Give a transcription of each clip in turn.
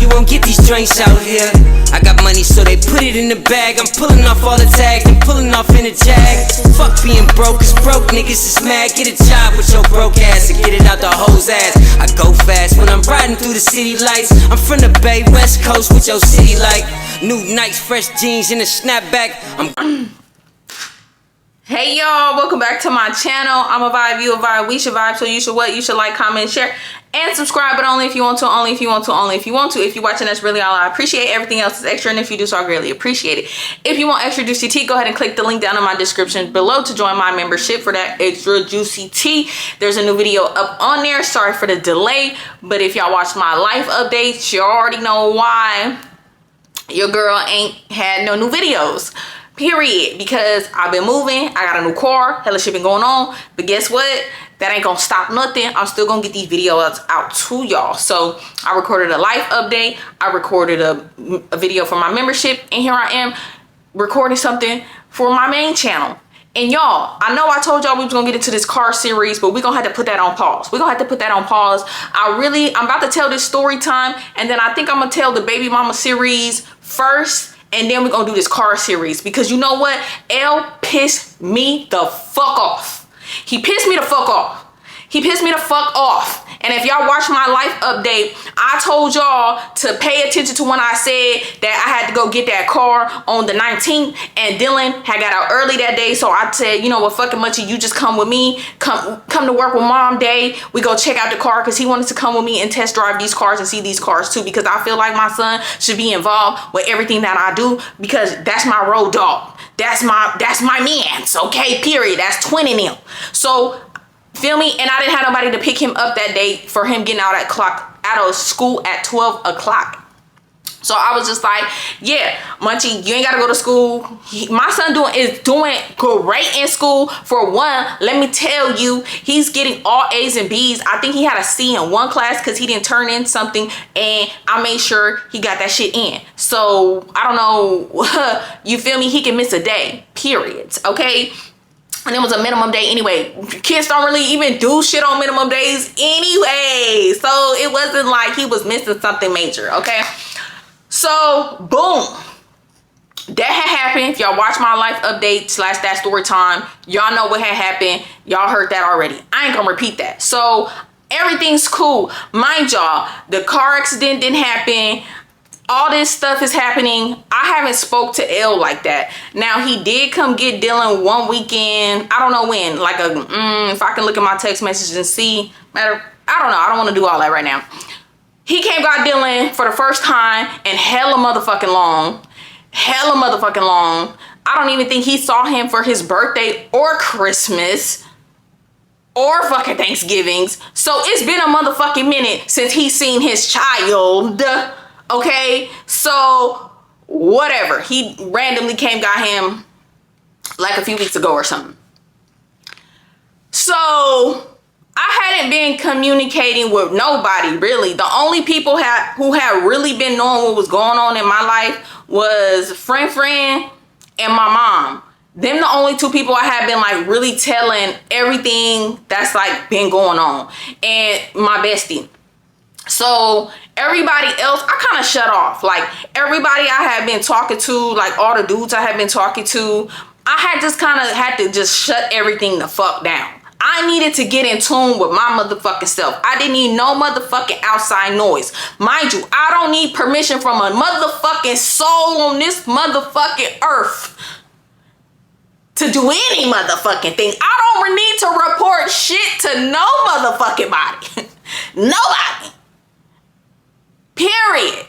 you won't get these joints out here. I got money, so they put it in the bag. I'm pulling off all the tags and pulling off in a jag. Fuck being broke, cause broke niggas is mad. Get a job with your broke ass and get it out the hoe's ass. I go fast when I'm riding through the city lights. I'm from the Bay, West Coast with your city like new Nikes, fresh jeans, and a snapback. Hey y'all, welcome back to my channel. I'm a vibe, you a vibe, we should vibe, so you should what? You should like, comment, share, and subscribe, but only if you want to, only if you want to, only if you want to. If you're watching, that's really all I appreciate. Everything else is extra, and if you do so, I greatly appreciate it. If you want extra juicy tea, go ahead and click the link down in my description below to join my membership for that extra juicy tea. There's a new video up on there. Sorry for the delay, but if y'all watch my life updates, you already know why your girl ain't had no new videos. Period. Because I've been moving, I got a new car, hella shit been going on, but guess what? That ain't gonna stop nothing. I'm still gonna get these videos out to y'all. So I recorded a life update, I recorded a video for my membership, and here I am recording something for my main channel. And y'all, I know I told y'all we was gonna get into this car series, but we're gonna have to put that on pause. We're gonna have to put that on pause. I'm about to tell this story time, and then I think I'm gonna tell the baby mama series first, and then we're gonna do this car series, because you know what? L pissed me the fuck off. He pissed me the fuck off. He pissed me the fuck off. And if y'all watch my life update, I told y'all to pay attention to when I said that I had to go get that car on the 19th, and Dylan had got out early that day. So I said, you know what, fucking Munchie, you just come with me. Come to work with Mom Day. We go check out the car, because he wanted to come with me and test drive these cars and see these cars too, because I feel like my son should be involved with everything that I do, because that's my road dog. That's my man's, okay, period. That's twin in him. So feel me? And I didn't have nobody to pick him up that day for him getting out of school at 12 o'clock. So I was just like, yeah, Munchie, you ain't gotta go to school. My son is doing great in school. For one, let me tell you, he's getting all A's and B's. I think he had a C in one class because he didn't turn in something, and I made sure he got that shit in. So I don't know, you feel me? He can miss a day, period, okay? And it was a minimum day anyway. Kids don't really even do shit on minimum days anyway. So it wasn't like he was missing something major, okay? So, boom. That had happened. If y'all watch my life update / that story time, y'all know what had happened. Y'all heard that already. I ain't gonna repeat that. So, everything's cool. Mind y'all, the car accident didn't happen. All this stuff is happening. I haven't spoke to L like that. Now, he did come get Dylan one weekend. I don't know when. Like if I can look at my text messages and see. I don't know. I don't want to do all that right now. He came got Dylan for the first time in hella motherfucking long. Hella motherfucking long. I don't even think he saw him for his birthday or Christmas or fucking Thanksgivings. So it's been a motherfucking minute since he's seen his child. Okay, so whatever. He randomly came got him like a few weeks ago or something. So I hadn't been communicating with nobody really. The only people who had really been knowing what was going on in my life was friend and my mom. Them the only two people I have been like really telling everything that's like been going on, and my bestie. So everybody else, I kind of shut off. Like everybody I had been talking to, like all the dudes I had been talking to, I had just kind of had to just shut everything the fuck down. I needed to get in tune with my motherfucking self. I didn't need no motherfucking outside noise. Mind you, I don't need permission from a motherfucking soul on this motherfucking earth to do any motherfucking thing. I don't need to report shit to no motherfucking body. Nobody. Period.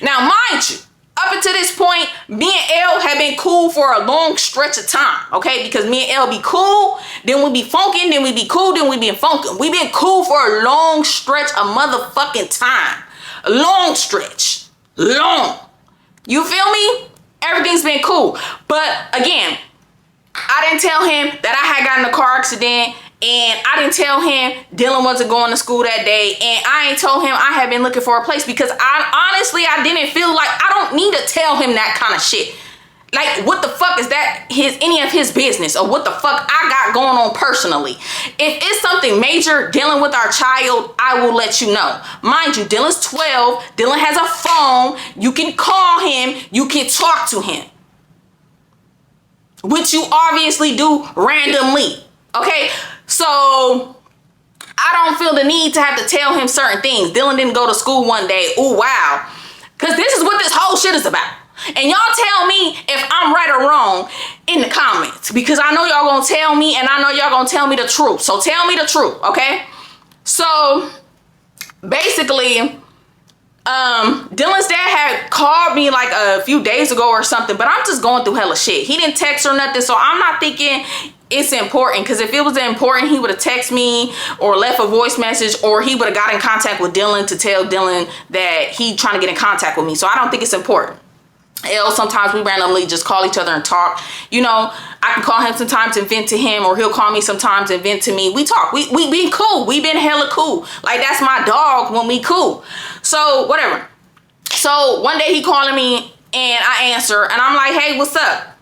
Now, mind you, up until this point, me and L have been cool for a long stretch of time, okay? Because me and L be cool, then we be funking, then we be cool, then we be funking. We been cool for a long stretch of motherfucking time. A long stretch. Long. You feel me? Everything's been cool. But again, I didn't tell him that I had gotten in a car accident, and I didn't tell him Dylan wasn't going to school that day, and I ain't told him I had been looking for a place, because I honestly didn't feel like I don't need to tell him that kind of shit. Like, what the fuck is that any of his business, or what the fuck I got going on personally? If it's something major dealing with our child, I will let you know. Mind you, Dylan's 12. Dylan has a phone. You can call him. You can talk to him. Which you obviously do randomly. Okay? So, I don't feel the need to have to tell him certain things. Dylan didn't go to school one day. Ooh, wow. Because this is what this whole shit is about. And y'all tell me if I'm right or wrong in the comments, because I know y'all gonna tell me, and I know y'all gonna tell me the truth. So tell me the truth, okay? So basically, Dylan's dad had called me like a few days ago or something, but I'm just going through hella shit. He didn't text or nothing, so I'm not thinking it's important, because if it was important, he would have texted me or left a voice message, or he would have got in contact with Dylan to tell Dylan that he trying to get in contact with me. So I don't think it's important. Sometimes we randomly just call each other and talk. You know, I can call him sometimes and vent to him, or he'll call me sometimes and vent to me. We talk. We been cool. We been hella cool. Like, that's my dog when we cool. So whatever. So one day he calling me and I answer, and I'm like, hey, what's up?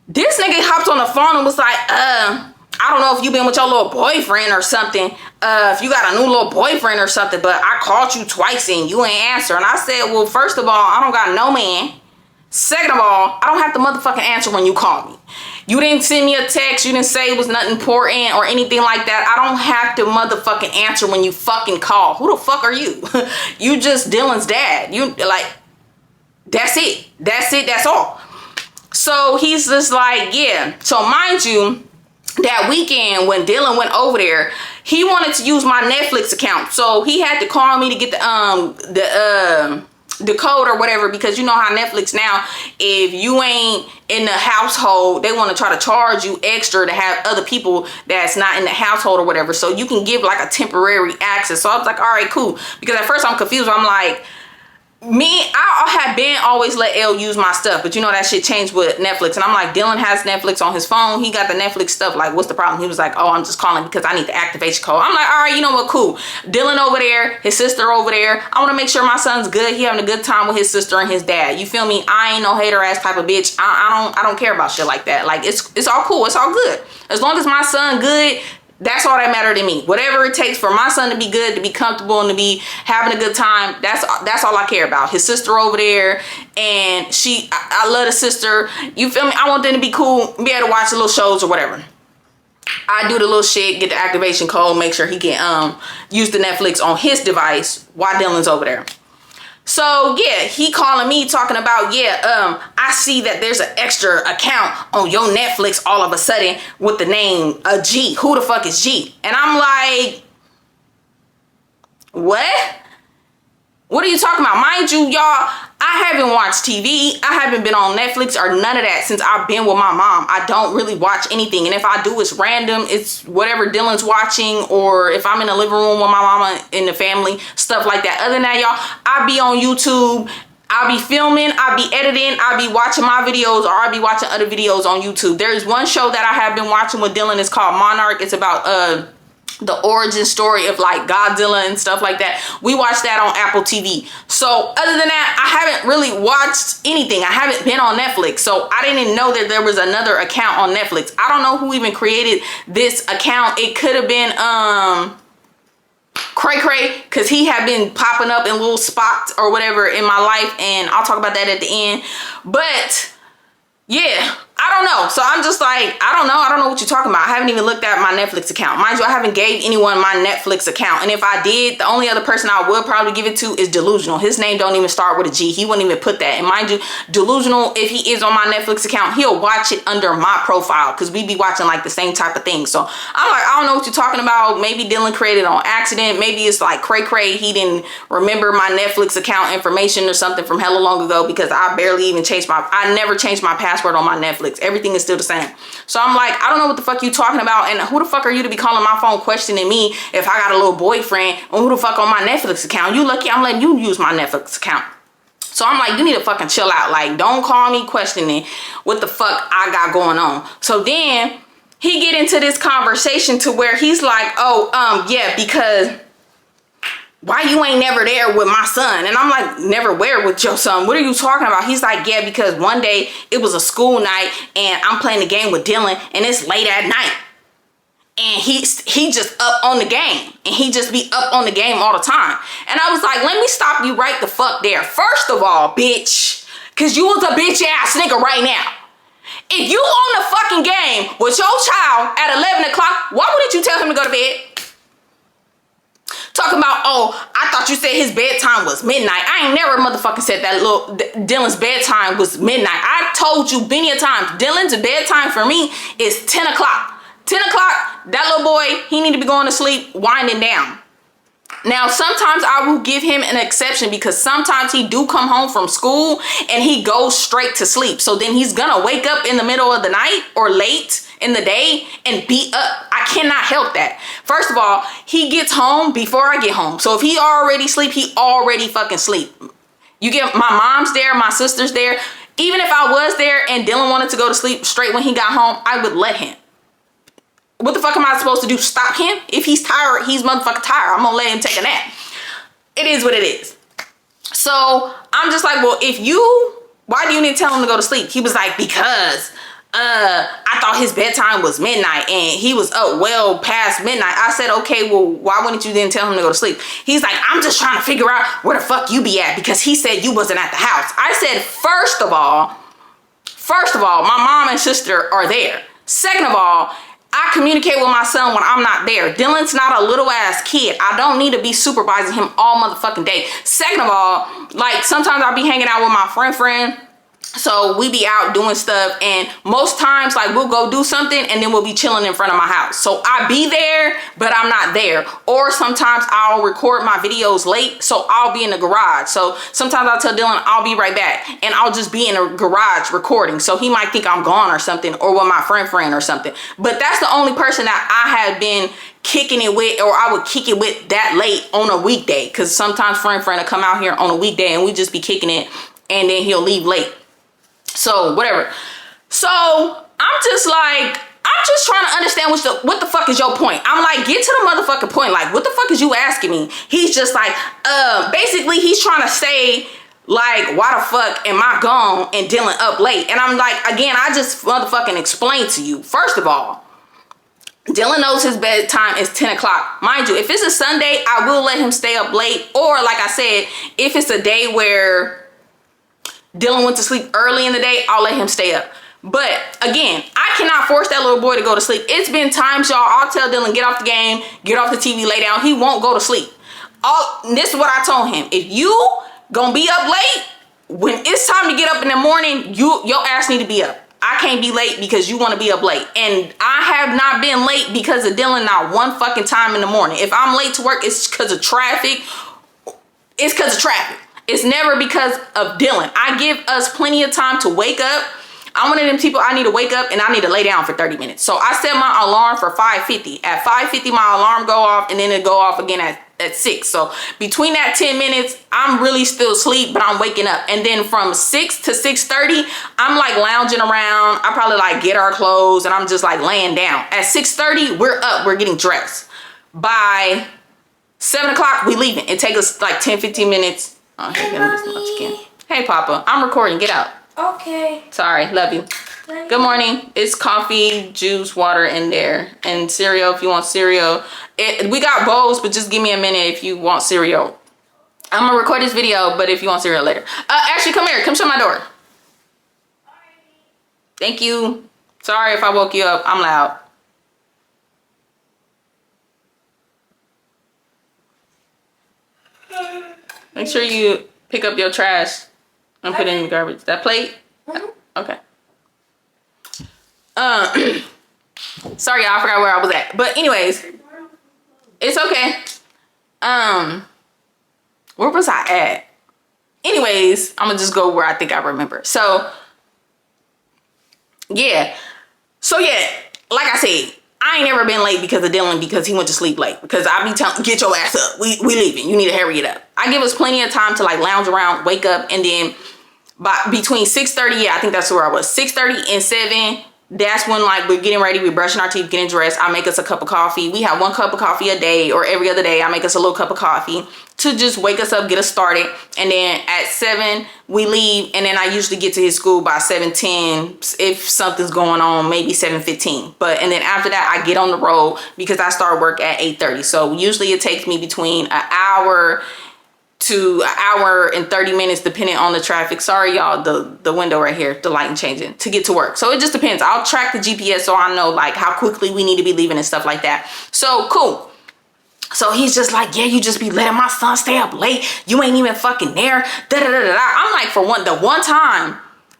This nigga hopped on the phone and was like, I don't know if you been with your little boyfriend or something. If you got a new little boyfriend or something, but I called you twice and you ain't answer. And I said, well, first of all, I don't got no man. Second of all, I don't have to motherfucking answer when you call me. You didn't send me a text. You didn't say it was nothing important or anything like that. I don't have to motherfucking answer when you fucking call. Who the fuck are you? You just Dylan's dad. You like, that's it. That's it. That's all. So he's just like, yeah. So mind you, that weekend when Dylan went over there, he wanted to use my Netflix account. So he had to call me to get the code or whatever, because you know how Netflix now, if you ain't in the household, they want to try to charge you extra to have other people that's not in the household or whatever, so you can give like a temporary access. So I was like, all right, cool, because at first I'm confused. I'm like, I have been always let L use my stuff, but you know that shit changed with Netflix. And I'm like, Dylan has Netflix on his phone. He got the Netflix stuff. Like, what's the problem? He was like, oh, I'm just calling because I need the activation code. I'm like, all right, you know what? Cool. Dylan over there, his sister over there. I want to make sure my son's good. He having a good time with his sister and his dad. You feel me? I ain't no hater ass type of bitch. I don't care about shit like that. Like, it's all cool. It's all good. As long as my son good, that's all that matters to me. Whatever it takes for my son to be good, to be comfortable, and to be having a good time, that's all I care about. His sister over there, and I love the sister. You feel me? I want them to be cool, be able to watch the little shows or whatever. I do the little shit, get the activation code, make sure he can use the Netflix on his device while Dylan's over there. So yeah, he calling me talking about, I see that there's an extra account on your Netflix all of a sudden with the name G. Who the fuck is G? And I'm like, what? What are you talking about? Mind you, y'all, I haven't watched TV. I haven't been on Netflix or none of that since I've been with my mom. I don't really watch anything. And if I do, it's random. It's whatever Dylan's watching, or if I'm in the living room with my mama and the family, stuff like that. Other than that, y'all, I be on YouTube. I'll be filming, I'll be editing, I'll be watching my videos, or I'll be watching other videos on YouTube. There is one show that I have been watching with Dylan. It's called Monarch. It's about the origin story of like Godzilla and stuff like that. We watched that on Apple TV. So other than that, I haven't really watched anything. I haven't been on Netflix. So I didn't know that there was another account on Netflix. I don't know who even created this account. It could have been Cray Cray, because he had been popping up in little spots or whatever in my life, and I'll talk about that at the end. But yeah, I don't know. So I'm just like, I don't know what you're talking about. I haven't even looked at my Netflix account. Mind you, I haven't gave anyone my Netflix account. And if I did, the only other person I would probably give it to is Delusional. His name don't even start with a G. He wouldn't even put that. And mind you, Delusional, if he is on my Netflix account, he'll watch it under my profile, because we be watching like the same type of thing. So I'm like, I don't know what you're talking about. Maybe Dylan created it on accident. Maybe it's like Cray Cray. He didn't remember my Netflix account information or something from hella long ago, because I barely even I never changed my password on my Netflix. Everything is still the same. So I'm like, I don't know what the fuck you talking about, and who the fuck are you to be calling my phone questioning me if I got a little boyfriend, and who the fuck on my Netflix account? You lucky I'm letting you use my Netflix account. So I'm like, you need to fucking chill out. Like, don't call me questioning what the fuck I got going on. So then he get into this conversation to where he's like, oh, yeah, because why you ain't never there with my son? And I'm like, never where with your son? What are you talking about? He's like, yeah, because one day it was a school night and I'm playing the game with Dylan and it's late at night. And he just up on the game. And he just be up on the game all the time. And I was like, let me stop you right the fuck there. First of all, bitch, because you was a bitch ass nigga right now. If you on the fucking game with your child at 11 o'clock, why wouldn't you tell him to go to bed? Talking about, oh, I thought you said his bedtime was midnight. I ain't never motherfucking said that Dylan's bedtime was midnight. I told you many a times, Dylan's bedtime for me is 10 o'clock. 10 o'clock, that little boy, he need to be going to sleep, winding down. Now, sometimes I will give him an exception because sometimes he do come home from school and he goes straight to sleep. So then he's gonna wake up in the middle of the night or late in the day and be up. I cannot help that. First of all, he gets home before I get home. So if he already sleep, he already fucking sleep. You get my mom's there, my sister's there. Even if I was there and Dylan wanted to go to sleep straight when he got home, I would let him. What the fuck am I supposed to do? Stop him? If he's tired, he's motherfucking tired. I'm gonna let him take a nap. It is what it is. So I'm just like, well, why do you need to tell him to go to sleep? He was like, because I thought his bedtime was midnight and he was up well past midnight. I said, okay, well, why wouldn't you then tell him to go to sleep? He's like, I'm just trying to figure out where the fuck you be at because he said you wasn't at the house. I said, first of all, my mom and sister are there. Second of all, I communicate with my son when I'm not there. Dylan's not a little ass kid. I don't need to be supervising him all motherfucking day. Second of all, like sometimes I'll be hanging out with my friend. So we be out doing stuff and most times like we'll go do something and then we'll be chilling in front of my house. So I be there, but I'm not there. Or sometimes I'll record my videos late. So I'll be in the garage. So sometimes I'll tell Dylan I'll be right back and I'll just be in a garage recording. So he might think I'm gone or something or with my friend or something. But that's the only person that I have been kicking it with or I would kick it with that late on a weekday. Cause sometimes friend will come out here on a weekday and we just be kicking it and then he'll leave late. So whatever. So I'm just trying to understand what the fuck is your point. I'm like, get to the motherfucking point. Like, what the fuck is you asking me? He's just like, basically he's trying to say like, why the fuck am I gone and Dylan up late? And I'm like, again, I just motherfucking explained to you. First of all, Dylan knows his bedtime is 10 o'clock. Mind you, if it's a Sunday, I will let him stay up late. Or like I said, if it's a day where Dylan went to sleep early in the day, I'll let him stay up. But again, I cannot force that little boy to go to sleep. It's been times, y'all, I'll tell Dylan, get off the game, get off the TV, lay down. He won't go to sleep. This is what I told him. If you gonna be up late, when it's time to get up in the morning, your ass need to be up. I can't be late because you want to be up late. And I have not been late because of Dylan not one fucking time in the morning. If I'm late to work, it's because of traffic. It's because of traffic. It's never because of Dylan. I give us plenty of time to wake up. I'm one of them people, I need to wake up and I need to lay down for 30 minutes. So I set my alarm for 5:50. At 5:50, my alarm go off and then it go off again at 6. So between that 10 minutes, I'm really still asleep, but I'm waking up. And then from 6 to 6:30, I'm like lounging around. I probably like get our clothes and I'm just like laying down. At 6:30, we're up, we're getting dressed. By 7 o'clock, we leaving. It takes us like 10, 15 minutes. Oh, hey, hey, Papa, I'm recording. Get out. Okay. Sorry, love you. Good morning. It's coffee, juice, water in there, and cereal if you want cereal. We got bowls, but just give me a minute if you want cereal. I'm gonna record this video, but if you want cereal later. Ashley, come here. Come shut my door. Thank you. Sorry if I woke you up. I'm loud. Make sure you pick up your trash and put it in the garbage. That plate? Okay. Sorry, y'all, I forgot where I was at. But anyways, it's okay. Where was I at? Anyways, I'm gonna just go where I think I remember. So yeah. Like I said, I ain't never been late because of Dylan because he went to sleep late. Because I be telling, get your ass up. We leaving. You need to hurry it up. I give us plenty of time to like lounge around, wake up, and then between 6:30, yeah, I think that's where I was. 6:30 and 7, That's when like we're getting ready, we're brushing our teeth, getting dressed. I make us a cup of coffee. We have 1 cup of coffee a day, or every other day I make us a little cup of coffee to just wake us up, get us started. And then at 7 we leave, and then I usually get to his school by 7:10 if something's going on, maybe 7:15. And then after that I get on the road because I start work at 8:30. So usually it takes me between an hour to an hour and 30 minutes depending on the traffic. Sorry y'all, the window right here, the lighting changing, to get to work. So it just depends. I'll track the GPS so I know like how quickly we need to be leaving and stuff like that. So cool. So he's just like, yeah, you just be letting my son stay up late, you ain't even fucking there, da da da da. I'm like, for the one time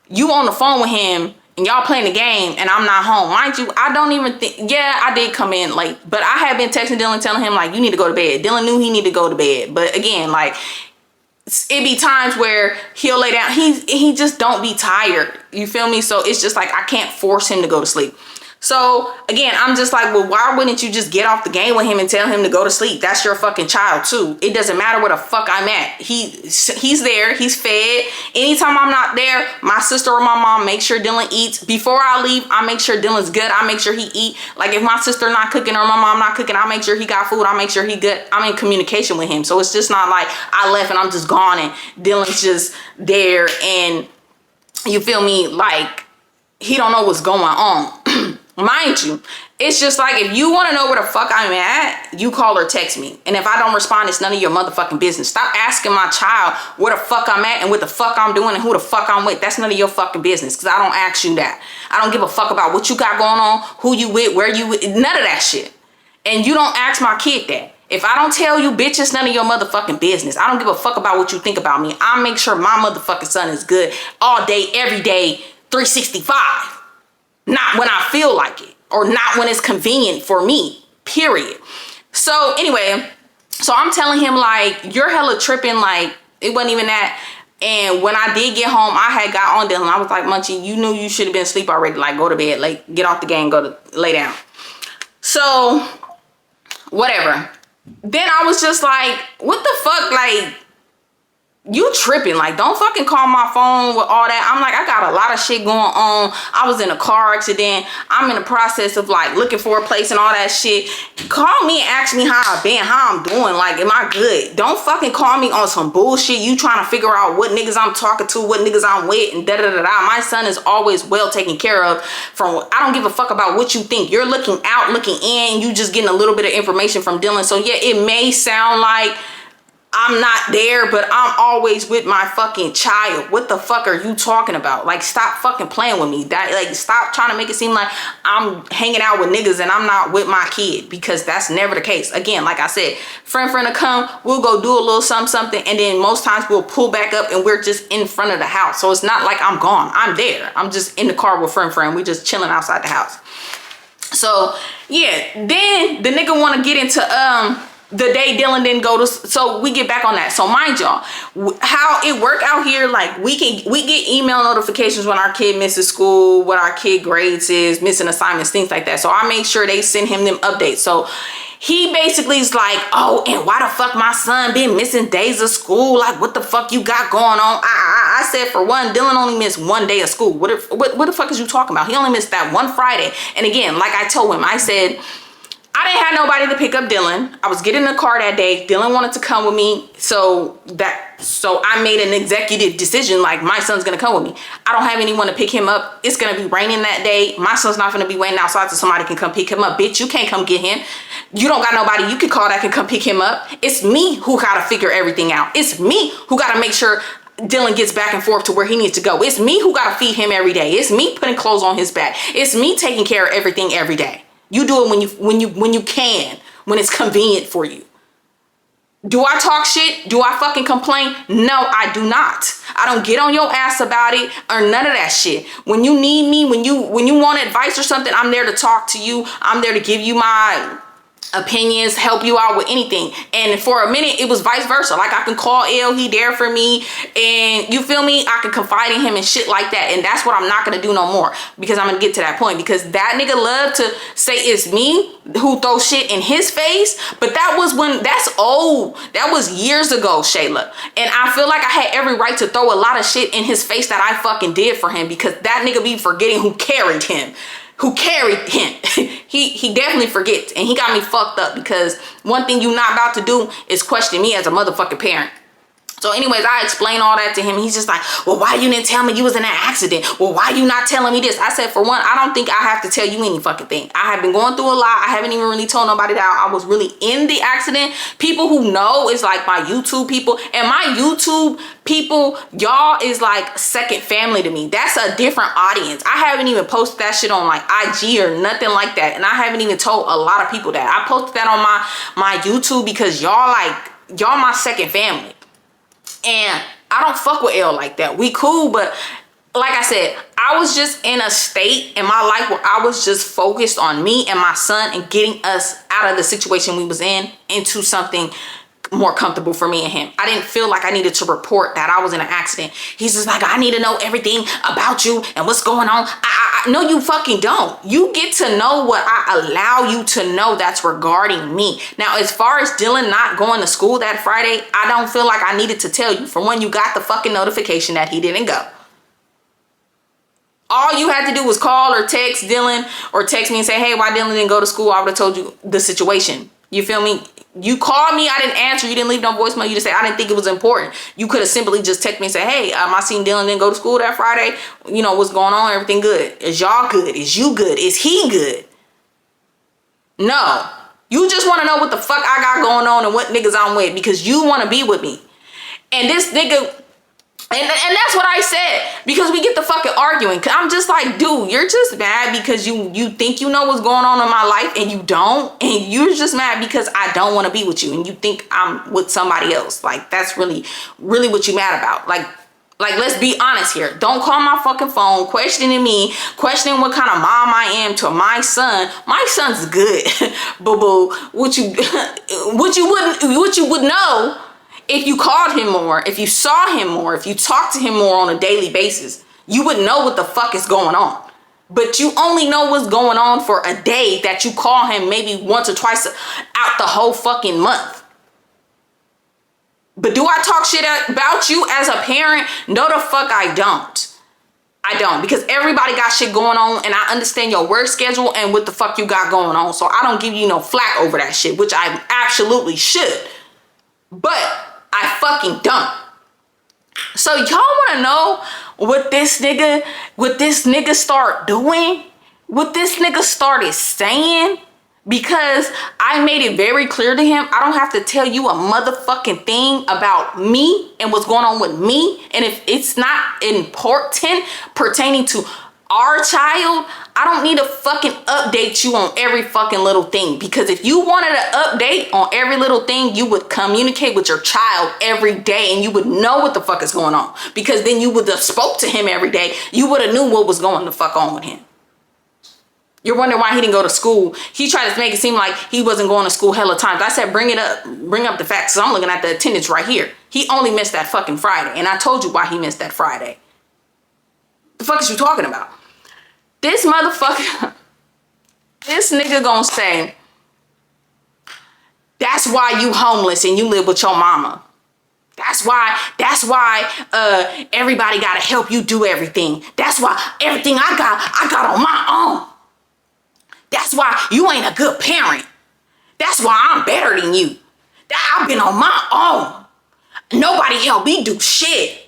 you on the phone with him and y'all playing the game and I'm not home, mind you, I don't even think, yeah, I did come in late, but I had been texting Dylan telling him like, you need to go to bed. Dylan knew he needed to go to bed, but again, like, it be times where he'll lay down, he just don't be tired, you feel me? So it's just like I can't force him to go to sleep. So again, I'm just like, well, why wouldn't you just get off the game with him and tell him to go to sleep? That's your fucking child too. It doesn't matter where the fuck I'm at. He's there, he's fed. Anytime I'm not there, my sister or my mom make sure Dylan eats. Before I leave, I make sure Dylan's good. I make sure he eat. Like if my sister not cooking or my mom not cooking, I make sure he got food. I make sure he good. I'm in communication with him. So it's just not like I left and I'm just gone and Dylan's just there and you feel me, like he don't know what's going on. Mind you, it's just like if you want to know where the fuck I'm at, you call or text me. And if I don't respond, it's none of your motherfucking business. Stop asking my child where the fuck I'm at and what the fuck I'm doing and who the fuck I'm with. That's none of your fucking business because I don't ask you that. I don't give a fuck about what you got going on, who you with, where you with, none of that shit. And you don't ask my kid that. If I don't tell you, bitch, it's none of your motherfucking business. I don't give a fuck about what you think about me. I make sure my motherfucking son is good all day, every day, 365. Not when I feel like it or not when it's convenient for me, period. So anyway, so I'm telling him like, you're hella tripping, like it wasn't even that. And when I did get home, I had got on Dylan. I was like, Munchie, you knew you should have been asleep already. Like go to bed, like get off the game, go to lay down. So whatever. Then I was just like, what the fuck, like, you tripping, like don't fucking call my phone with all that. I'm like, I got a lot of shit going on. I was in a car accident. I'm in the process of like looking for a place and all that shit. Call me and ask me how I've been, how I'm doing, like am I good? Don't fucking call me on some bullshit. You trying to figure out what niggas I'm talking to, what niggas I'm with, and da da da da. My son is always well taken care of. I don't give a fuck about what you think. You're looking out, looking in, you just getting a little bit of information from Dylan. So yeah, it may sound like I'm not there, but I'm always with my fucking child. What the fuck are you talking about? Like, stop fucking playing with me. Like, stop trying to make it seem like I'm hanging out with niggas and I'm not with my kid, because that's never the case. Again, like I said, friend to come, we'll go do a little something, and then most times we'll pull back up and we're just in front of the house. So it's not like I'm gone. I'm there. I'm just in the car with friend. We just chilling outside the house. So yeah, then the nigga want to get into the day Dylan didn't go to, so we get back on that. So mind y'all, how it work out here, like we get email notifications when our kid misses school, what our kid grades is, missing assignments, things like that. So I make sure they send him them updates. So he basically is like, oh, and why the fuck my son been missing days of school? Like, what the fuck you got going on? I said, for one, Dylan only missed 1 day of school. What the fuck is you talking about? He only missed that one Friday. And again, like I told him, I said, I didn't have nobody to pick up Dylan. I was getting in the car that day. Dylan wanted to come with me. So I made an executive decision, like my son's gonna come with me. I don't have anyone to pick him up. It's gonna be raining that day. My son's not gonna be waiting outside so somebody can come pick him up. Bitch, you can't come get him. You don't got nobody you can call that can come pick him up. It's me who gotta figure everything out. It's me who gotta make sure Dylan gets back and forth to where he needs to go. It's me who gotta feed him every day. It's me putting clothes on his back. It's me taking care of everything every day. You do it when you can, when it's convenient for you. Do I talk shit? Do I fucking complain? No, I do not. I don't get on your ass about it or none of that shit. When you need me, when you want advice or something, I'm there to talk to you. I'm there to give you my opinions, help you out with anything. And for a minute it was vice versa. Like, I can call L, he there for me, and you feel me, I can confide in him and shit like that. And that's what I'm not gonna do no more, because I'm gonna get to that point, because that nigga love to say it's me who throw shit in his face. But that was when, that's old, that was years ago, Shayla. And I feel like I had every right to throw a lot of shit in his face that I fucking did for him, because that nigga be forgetting who carried him. He definitely forgets, and he got me fucked up, because one thing you not about to do is question me as a motherfucking parent. So anyways, I explained all that to him. He's just like, well, why you didn't tell me you was in that accident? Well, why you not telling me this? I said, for one, I don't think I have to tell you any fucking thing. I have been going through a lot. I haven't even really told nobody that I was really in the accident. People who know is like my YouTube people, and my YouTube people, y'all is like second family to me. That's a different audience. I haven't even posted that shit on like IG or nothing like that. And I haven't even told a lot of people that. I posted that on my YouTube because y'all my second family. And I don't fuck with L like that. We cool, but like I said, I was just in a state in my life where I was just focused on me and my son and getting us out of the situation we was in into something more comfortable for me and him. I didn't feel like I needed to report that I was in an accident. He's just like, I need to know everything about you and what's going on. No, you fucking don't. You get to know what I allow you to know that's regarding me. Now, as far as Dylan not going to school that Friday, I don't feel like I needed to tell you. For one, you got the fucking notification that he didn't go. All you had to do was call or text Dylan, or text me and say, hey, why Dylan didn't go to school? I would have told you the situation. You feel me? You called me, I didn't answer, you didn't leave no voicemail, you just say I didn't think it was important. You could have simply just texted me and say, hey, I seen Dylan didn't go to school that Friday. You know, what's going on? Everything good? Is y'all good? Is you good? Is he good? No. You just want to know what the fuck I got going on and what niggas I'm with, because you want to be with me. And this nigga, and that's what I said, because we get the fucking arguing. Cause I'm just like, dude, you're just mad because you think you know what's going on in my life and you don't. And you're just mad because I don't want to be with you and you think I'm with somebody else. Like, that's really, really what you mad about. Like, let's be honest here. Don't call my fucking phone questioning me, questioning what kind of mom I am to my son. My son's good. Boo-boo. What you would know if you called him more, if you saw him more, if you talked to him more on a daily basis, you would know what the fuck is going on. But you only know what's going on for a day that you call him maybe once or twice out the whole fucking month. But do I talk shit about you as a parent? No, the fuck I don't. I don't, because everybody got shit going on and I understand your work schedule and what the fuck you got going on. So I don't give you no flack over that shit, which I absolutely should. But I fucking don't. So y'all want to know what this nigga start doing? What this nigga started saying? Because I made it very clear to him, I don't have to tell you a motherfucking thing about me and what's going on with me. And if it's not important pertaining to our child, I don't need to fucking update you on every fucking little thing. Because if you wanted to update on every little thing, you would communicate with your child every day and you would know what the fuck is going on. Because then you would have spoke to him every day. You would have knew what was going the fuck on with him. You're wondering why he didn't go to school. He tried to make it seem like he wasn't going to school hella times. I said, bring it up. Bring up the facts. So I'm looking at the attendance right here. He only missed that fucking Friday. And I told you why he missed that Friday. The fuck is you talking about? This motherfucker, this nigga gonna say, that's why you homeless and you live with your mama. That's why everybody gotta help you do everything. That's why everything I got on my own. That's why you ain't a good parent. That's why I'm better than you. I've been on my own. Nobody helped me do shit.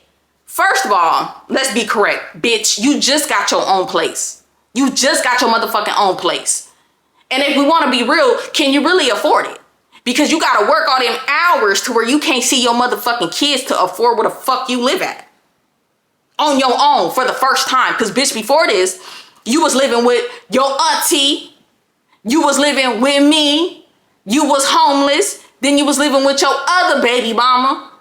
First of all, let's be correct. Bitch, you just got your own place. You just got your motherfucking own place. And if we want to be real, can you really afford it? Because you got to work all them hours to where you can't see your motherfucking kids to afford where the fuck you live at. On your own for the first time. Because bitch, before this, you was living with your auntie. You was living with me. You was homeless. Then you was living with your other baby mama.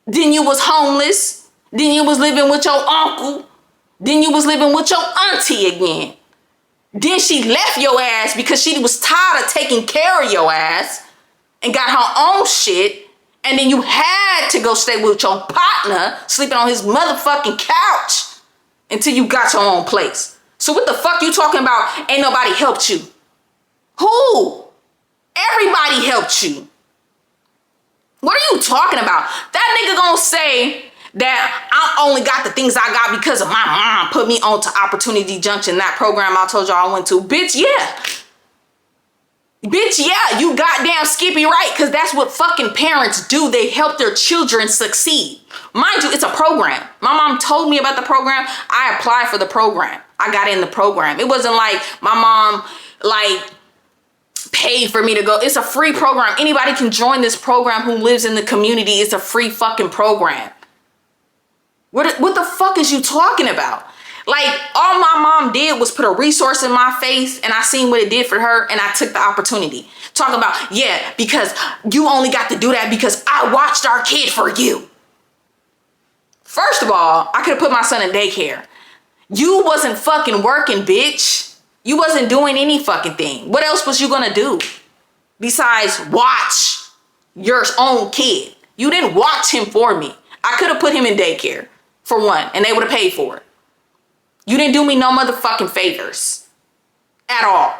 Then you was homeless. Then you was living with your uncle. Then you was living with your auntie again. Then she left your ass because she was tired of taking care of your ass and got her own shit. And then you had to go stay with your partner, sleeping on his motherfucking couch until you got your own place. So what the fuck you talking about? Ain't nobody helped you. Who? Everybody helped you. What are you talking about? That nigga gonna say that I only got the things I got because of my mom put me on to Opportunity Junction, that program I told y'all I went to. Bitch, yeah. Bitch, yeah, you goddamn Skippy right, because that's what fucking parents do. They help their children succeed. Mind you, it's a program. My mom told me about the program. I applied for the program. I got in the program. It wasn't like my mom, like, paid for me to go. It's a free program. Anybody can join this program who lives in the community. It's a free fucking program. What the fuck is you talking about? Like, all my mom did was put a resource in my face, and I seen what it did for her, and I took the opportunity. Talking about, yeah, because you only got to do that because I watched our kid for you. First of all, I could have put my son in daycare. You wasn't fucking working, bitch. You wasn't doing any fucking thing. What else was you gonna do besides watch your own kid? You didn't watch him for me. I could have put him in daycare, for one, and they would have paid for it. You didn't do me no motherfucking favors at all.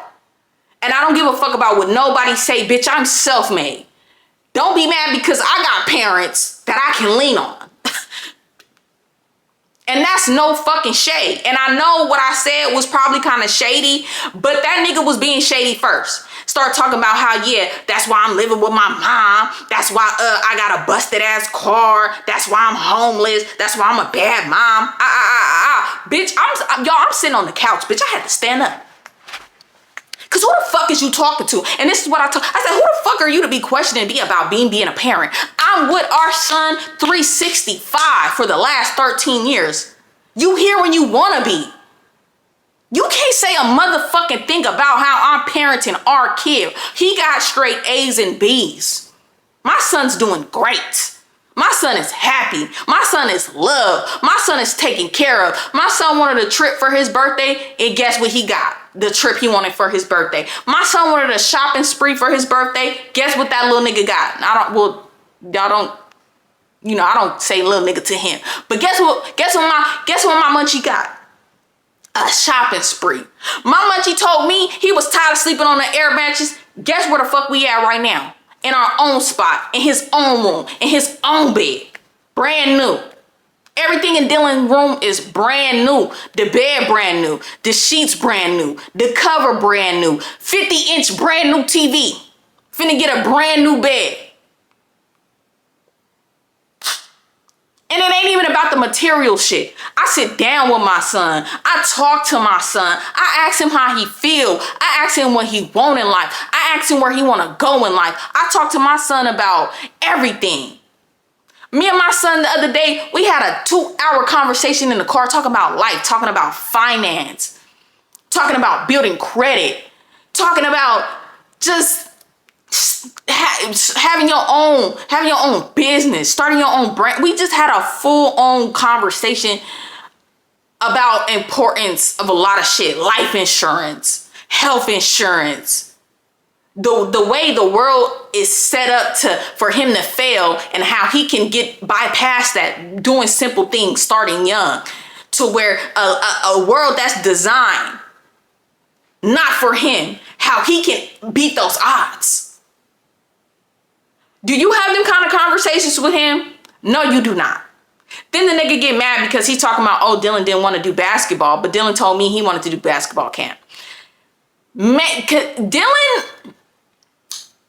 And I don't give a fuck about what nobody say, bitch. I'm self-made. Don't be mad because I got parents that I can lean on. And that's no fucking shade. And I know what I said was probably kind of shady, but that nigga was being shady first. Start talking about how, yeah, that's why I'm living with my mom. That's why I got a busted ass car. That's why I'm homeless. That's why I'm a bad mom. Bitch, I'm sitting on the couch, bitch. I had to stand up. Cause who the fuck is you talking to? And this is what I said, who the fuck are you to be questioning me about being a parent? I'm with our son 365 for the last 13 years. You here when you wanna be. You can't say a motherfucking thing about how I'm parenting our kid. He got straight A's and B's. My son's doing great. My son is happy. My son is loved. My son is taken care of. My son wanted a trip for his birthday, and guess what he got? The trip he wanted for his birthday. My son wanted a shopping spree for his birthday. Guess what that little nigga got? I don't say little nigga to him. But guess what my munchie got? A shopping spree. My munchie told me he was tired of sleeping on the air mattress. Guess where the fuck we at right now? In our own spot, in his own room, in his own bed. Brand new. Everything in Dylan's room is brand new. The bed brand new. The sheets brand new. The cover brand new. 50-inch brand new TV. Finna get a brand new bed. And it ain't even about the material shit. I sit down with my son. I talk to my son. I ask him how he feel. I ask him what he want in life. I ask him where he want to go in life. I talk to my son about everything. Me and my son the other day, we had a 2-hour conversation in the car talking about life, talking about finance, talking about building credit, talking about just having your own business, starting your own brand. We just had a full-on conversation about importance of a lot of shit. Life insurance, health insurance, the way the world is set up for him to fail, and how he can bypass that doing simple things starting young, to where a world that's designed not for him, how he can beat those odds. Do you have them kind of conversations with him? No, you do not. Then the nigga get mad because he's talking about, oh, Dylan didn't want to do basketball, but Dylan told me he wanted to do basketball camp. Man, Dylan,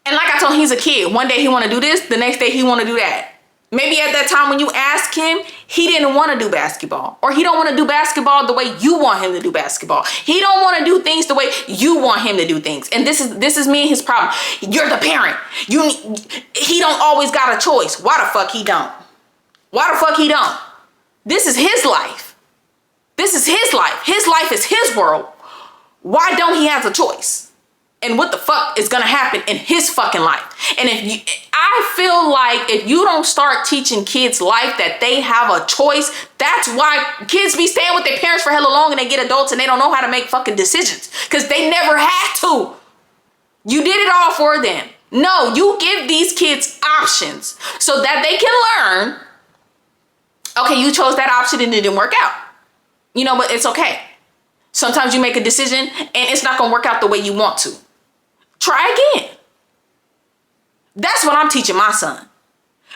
and like I told him, he's a kid. One day he want to do this, the next day he want to do that. Maybe at that time when you ask him, he didn't want to do basketball, or he don't want to do basketball the way you want him to do basketball. He don't want to do things the way you want him to do things. And this is me and his problem. You're the parent. He don't always got a choice. Why the fuck he don't? Why the fuck he don't? This is his life. This is his life. His life is his world. Why don't he have a choice? And what the fuck is gonna happen in his fucking life? And I feel like if you don't start teaching kids life, that they have a choice, that's why kids be staying with their parents for hella long and they get adults and they don't know how to make fucking decisions. Because they never had to. You did it all for them. No, you give these kids options so that they can learn, okay, you chose that option and it didn't work out. You know, but it's okay. Sometimes you make a decision and it's not going to work out the way you want to. Try again. That's what I'm teaching my son.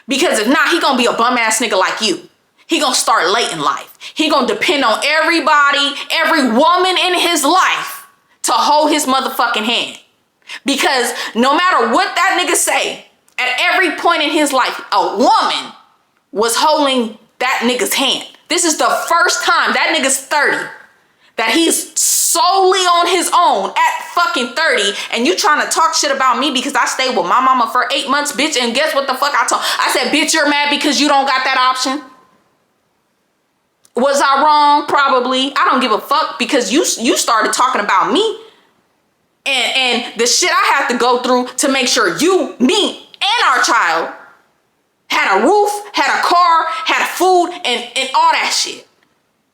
Because if not, he going to be a bum ass nigga like you. He going to start late in life. He going to depend on everybody, every woman in his life to hold his motherfucking hand. Because no matter what that nigga say, at every point in his life, a woman was holding that nigga's hand. This is the first time, that nigga's 30, that he's solely on his own at fucking 30, and you trying to talk shit about me because I stayed with my mama for 8 months, bitch, and guess what the fuck I told? I said, bitch, you're mad because you don't got that option? Was I wrong? Probably. I don't give a fuck because you started talking about me and the shit I have to go through to make sure you, me, and our child had a roof, had a car, had food, and all that shit.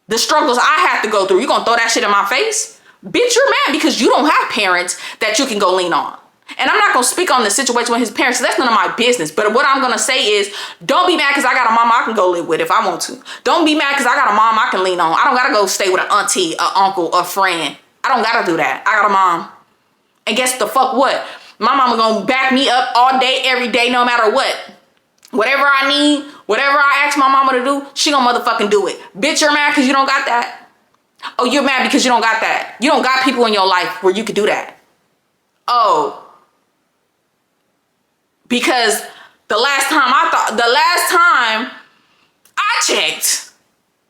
The struggles I have to go through, you gonna throw that shit in my face? Bitch, you're mad because you don't have parents that you can go lean on. And I'm not gonna speak on the situation with his parents, so that's none of my business. But what I'm gonna say is, don't be mad because I got a mom I can go live with if I want to. Don't be mad because I got a mom I can lean on. I don't gotta go stay with an auntie, an uncle, a friend. I don't gotta do that. I got a mom. And guess the fuck what? My mama gonna back me up all day, every day, no matter what. Whatever I need, whatever I ask my mama to do, she gonna motherfucking do it. Bitch, you're mad because you don't got that? Oh, you're mad because you don't got that. You don't got people in your life where you could do that. Oh. Because the last time I checked,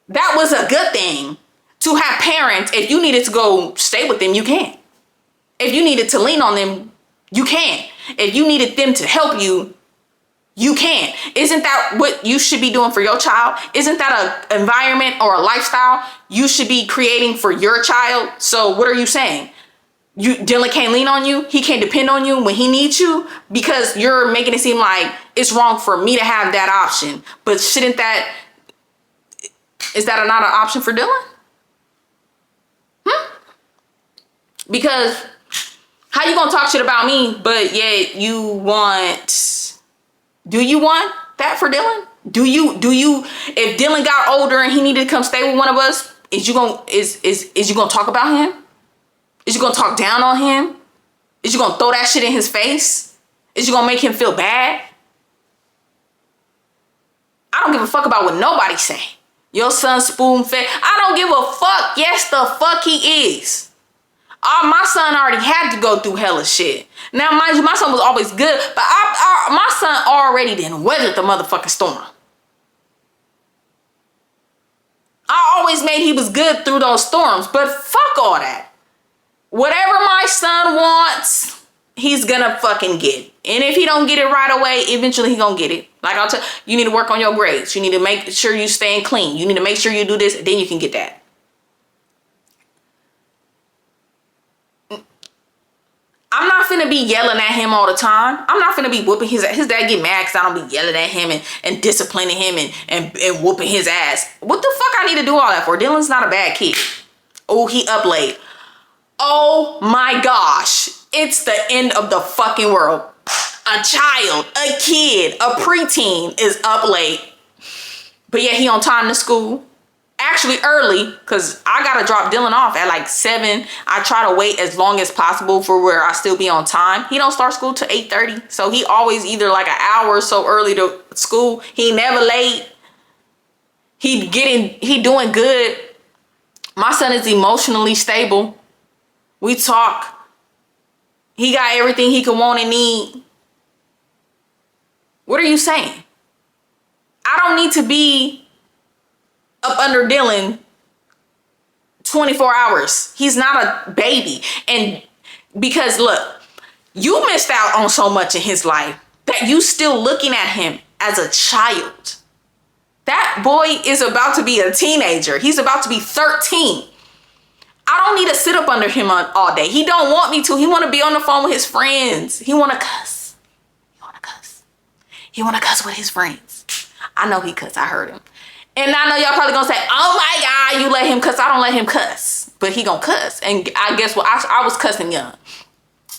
that was a good thing to have parents. If you needed to go stay with them, you can. If you needed to lean on them, you can. If you needed them to help you, you can. Isn't that what you should be doing for your child? Isn't that an environment or a lifestyle you should be creating for your child? So what are you saying? Dylan can't lean on you? He can't depend on you when he needs you? Because you're making it seem like it's wrong for me to have that option. But is that not an option for Dylan? Because how you gonna talk shit about me, but yet do you want that for Dylan? Do you, if Dylan got older and he needed to come stay with one of us, is you gonna talk about him? Is you gonna talk down on him? Is you gonna throw that shit in his face? Is you gonna make him feel bad? I don't give a fuck about what nobody say. Your son spoon fed. I don't give a fuck. Yes, the fuck he is. My son already had to go through hella shit. Now, mind you, my son was always good, but my son already didn't weather the motherfucking storm. I always made he was good through those storms, but fuck all that. Whatever my son wants, he's gonna fucking get. And if he don't get it right away, eventually he gonna get it. Like I'll tell you, you need to work on your grades. You need to make sure you staying clean. You need to make sure you do this, then you can get that. I'm not finna be yelling at him all the time. I'm not finna be whooping his dad get mad because I don't be yelling at him and disciplining him and whooping his ass. What the fuck I need to do all that for? Dylan's not a bad kid. Oh, he up late. Oh my gosh. It's the end of the fucking world. A child, a kid, a preteen is up late. But yeah, he on time to school. Actually early, because I gotta drop Dylan off at like 7. I try to wait as long as possible for where I still be on time. He don't start school till 8:30, so he always either like an hour or so early to school. He never late. He doing good. My son is emotionally stable. We talk. He got everything he could want and need. What are you saying? I don't need to be up under Dylan 24 hours. He's not a baby. And because look, you missed out on so much in his life that you still looking at him as a child. That boy is about to be a teenager. He's about to be 13. I don't need to sit up under him all day. He don't want me to. He want to be on the phone with his friends. He want to cuss. He want to cuss with his friends. I know he cuss. I heard him. And I know y'all probably gonna say, oh my God, you let him cuss. I don't let him cuss. But he gonna cuss. And I guess what? I was cussing young.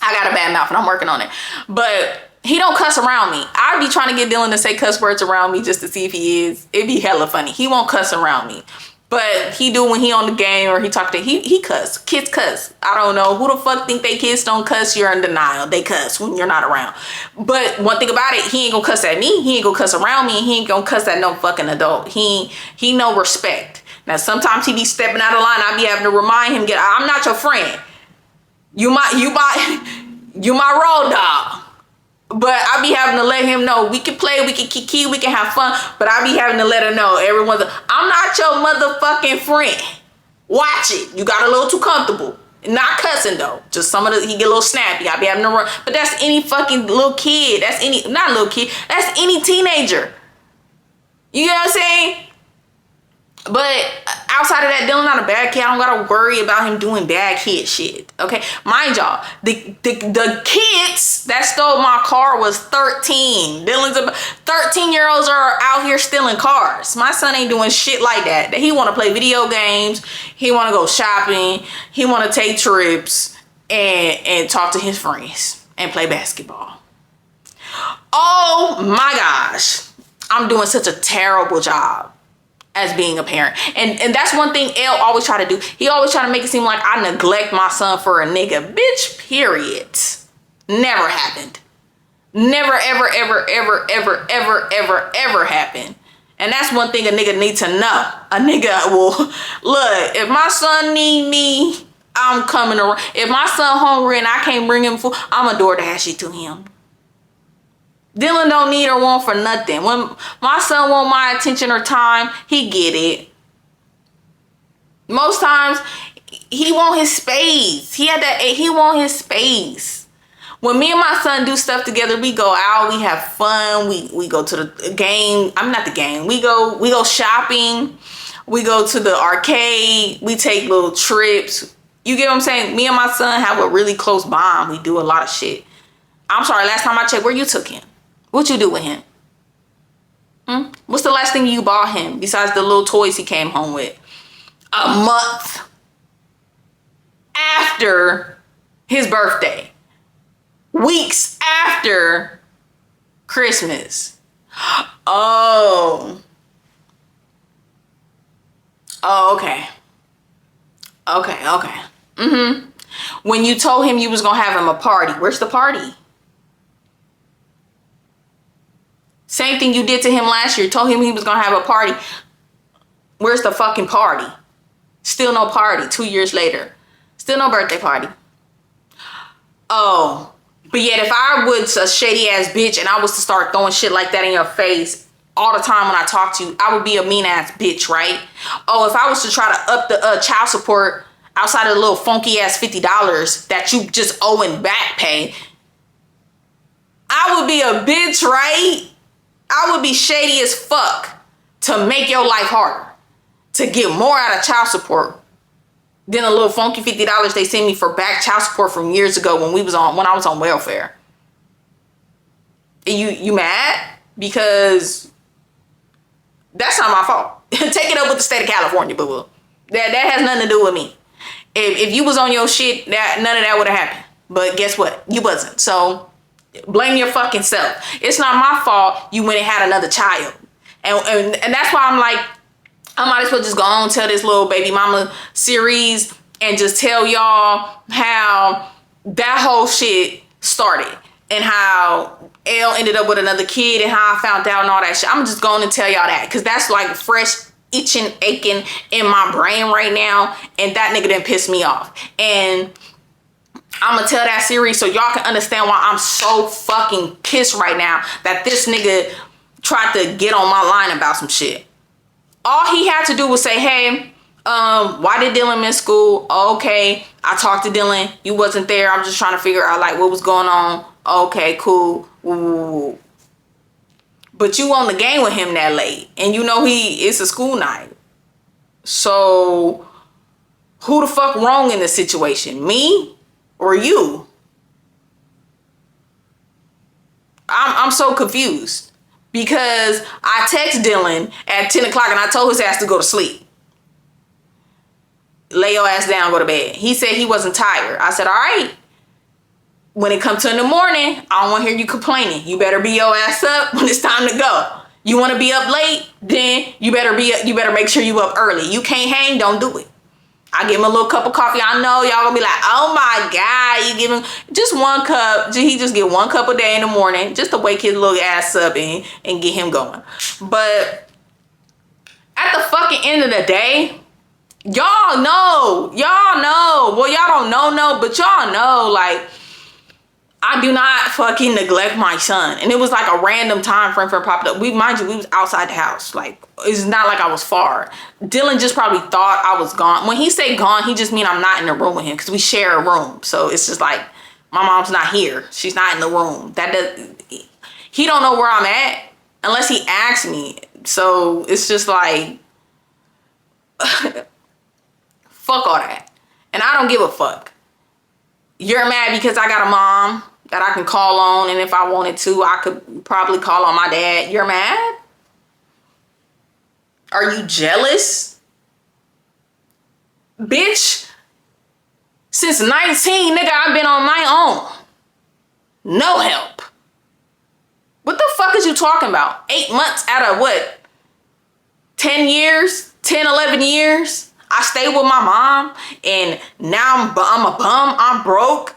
I got a bad mouth and I'm working on it. But he don't cuss around me. I be trying to get Dylan to say cuss words around me just to see if he is. It'd be hella funny. He won't cuss around me. But he do when he on the game or he talk to, he cuss. Kids cuss. I don't know. Who the fuck think they kids don't cuss? You're in denial. They cuss when you're not around. But one thing about it, he ain't gonna cuss at me. He ain't gonna cuss around me. He ain't gonna cuss at no fucking adult. He know respect. Now, sometimes he be stepping out of line. I be having to remind him, I'm not your friend. You my road dog. But I be having to let him know we can play, we can kiki, we can have fun. But I be having to let him know I'm not your motherfucking friend. Watch it. You got a little too comfortable. Not cussing though. Just he get a little snappy. I be having to run. But that's any fucking little kid. Not little kid. That's any teenager. You know what I'm saying? But outside of that, Dylan not a bad kid. I don't gotta worry about him doing bad kid shit. Okay, mind y'all, the kids that stole my car was 13. 13-year-olds are out here stealing cars. My son ain't doing shit like that. He want to play video games. He want to go shopping. He want to take trips and talk to his friends and play basketball. Oh my gosh, I'm doing such a terrible job as being a parent. And that's one thing L always try to do. He always try to make it seem like I neglect my son for a nigga. Bitch, period. Never happened. Never, ever, ever, ever, ever, ever, ever, ever happened. And that's one thing a nigga need to know. A nigga will, look, if my son need me, I'm coming around. If my son hungry and I can't bring him food, I'm a DoorDash it to him. Dylan don't need or want for nothing. When my son want my attention or time, he get it. Most times, he want his space. He want his space. When me and my son do stuff together, we go out, we have fun, we go to the game. I'm not the game. We go shopping. We go to the arcade. We take little trips. You get what I'm saying? Me and my son have a really close bond. We do a lot of shit. I'm sorry, last time I checked, where you took him? What you do with him? What's the last thing you bought him besides the little toys he came home with? A month after his birthday. Weeks after Christmas. Oh, okay. When you told him you was gonna have him a party, where's the party? Same thing you did to him last year. Told him he was going to have a party. Where's the fucking party? Still no party 2 years later. Still no birthday party. Oh. But yet if I was a shady ass bitch and I was to start throwing shit like that in your face all the time when I talk to you, I would be a mean ass bitch, right? Oh, if I was to try to up the child support outside of the little funky ass $50 that you just owe in back pay, I would be a bitch, right? I would be shady as fuck to make your life harder, to get more out of child support than a little funky $50 they sent me for back child support from years ago when I was on welfare. You mad? Because that's not my fault. Take it up with the state of California, boo-boo. That has nothing to do with me. If you was on your shit, none of that would have happened. But guess what? You wasn't. So blame your fucking self. It's not my fault you went and had another child. And that's why I'm like, I might as well just go on tell this little baby mama series and just tell y'all how that whole shit started and how Elle ended up with another kid and how I found out and all that shit. I'm just going to tell y'all that because that's like fresh itching, aching in my brain right now. And that nigga didn't piss me off. And I'm gonna tell that series so y'all can understand why I'm so fucking pissed right now that this nigga tried to get on my line about some shit. All he had to do was say, hey, why did Dylan miss school? Okay, I talked to Dylan. You wasn't there. I'm just trying to figure out like what was going on. Okay, cool. Ooh. But you on the game with him that late. And you know it's a school night. So who the fuck wrong in this situation? Me or you? I'm so confused. because I text Dylan at 10 o'clock and I told his ass to go to sleep. Lay your ass down, go to bed. He said he wasn't tired. I said, all right. When it comes to in the morning, I don't want to hear you complaining. You better be your ass up when it's time to go. You want to be up late, then you better make sure you up early. You can't hang, don't do it. I give him a little cup of coffee. I know y'all gonna be like, oh my God, you give him just one cup. He just get one cup a day in the morning just to wake his little ass up and get him going. But at the fucking end of the day, y'all know. Well, y'all don't know, but y'all know, like, I do not fucking neglect my son. And it was like a random time frame for it popped up. Mind you, we was outside the house. Like, it's not like I was far. Dylan just probably thought I was gone. When he say gone, he just mean I'm not in the room with him because we share a room. So it's just like, my mom's not here. She's not in the room. He don't know where I'm at unless he asks me. So it's just like, fuck all that. And I don't give a fuck. You're mad because I got a mom that I can call on, and if I wanted to, I could probably call on my dad. You're mad? Are you jealous? Bitch, since 19, nigga, I've been on my own. No help. What the fuck is you talking about? 8 months out of what? 10 years? 10, 11 years? I stayed with my mom, and now I'm a bum. I'm broke.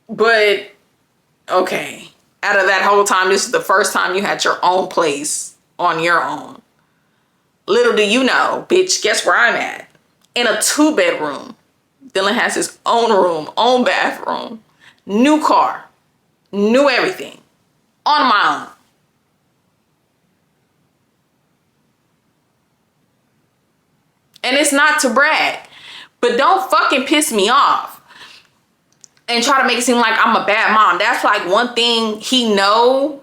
But, okay. Out of that whole time, this is the first time you had your own place on your own. Little do you know, bitch, guess where I'm at? In a 2-bedroom. Dylan has his own room, own bathroom, new car, new everything, on my own. And it's not to brag, but don't fucking piss me off and try to make it seem like I'm a bad mom. That's like one thing he know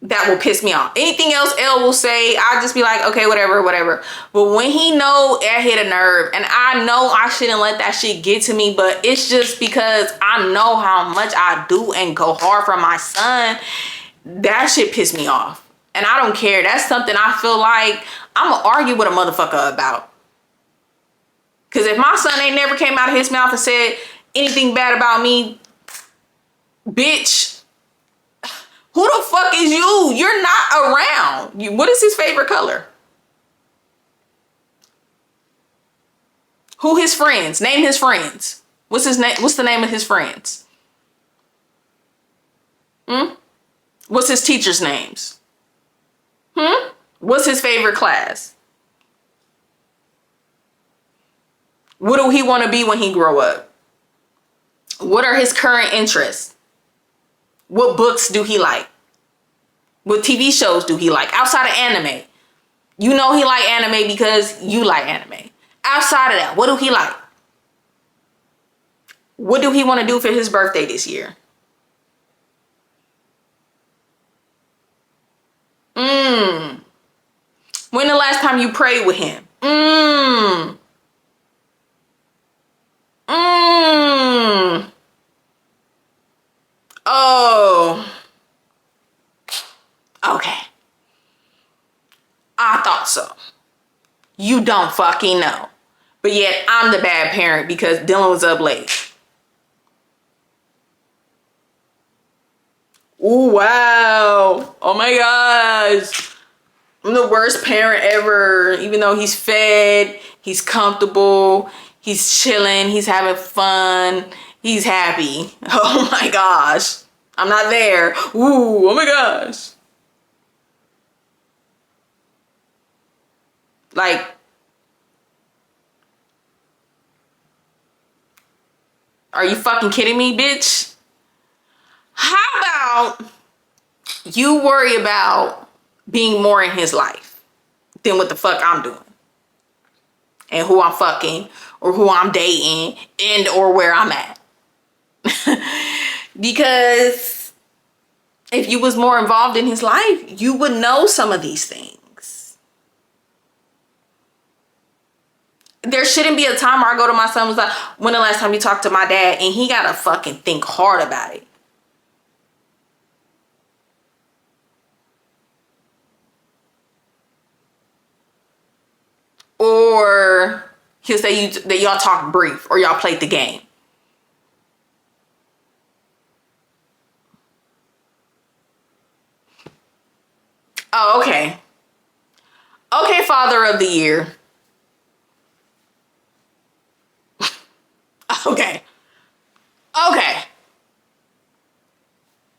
that will piss me off. Anything else Elle will say, I'll just be like, okay, whatever. But when he know it hit a nerve, and I know I shouldn't let that shit get to me, but it's just because I know how much I do and go hard for my son, that shit pissed me off. And I don't care. That's something I feel like I'm gonna argue with a motherfucker about. Because if my son ain't never came out of his mouth and said anything bad about me, bitch, who the fuck is you? You're not around. What is his favorite color? Who his friends? Name his friends. What's his name? What's the name of his friends? What's his teachers' names? What's his favorite class? What do he want to be when he grow up? What are his current interests? What books do he like? What TV shows do he like? Outside of anime. You know he like anime because you like anime. Outside of that, what do he like? What do he want to do for his birthday this year? When the last time you prayed with him? Oh. Okay. I thought so. You don't fucking know. But yet I'm the bad parent because Dylan was up late. Ooh, wow. Oh my gosh. I'm the worst parent ever. Even though he's fed, he's comfortable, he's chilling, he's having fun, he's happy. Oh my gosh. I'm not there. Ooh, oh my gosh. Like, are you fucking kidding me, bitch? How about you worry about being more in his life than what the fuck I'm doing? And who I'm fucking, or who I'm dating, and or where I'm at. Because if you was more involved in his life, you would know some of these things. there shouldn't be a time where I go to my son and was like, when the last time you talked to my dad? And he gotta fucking think hard about it. Or he'll say that y'all talk brief or y'all played the game. Oh, okay. Okay, Father of the Year. Okay. Okay.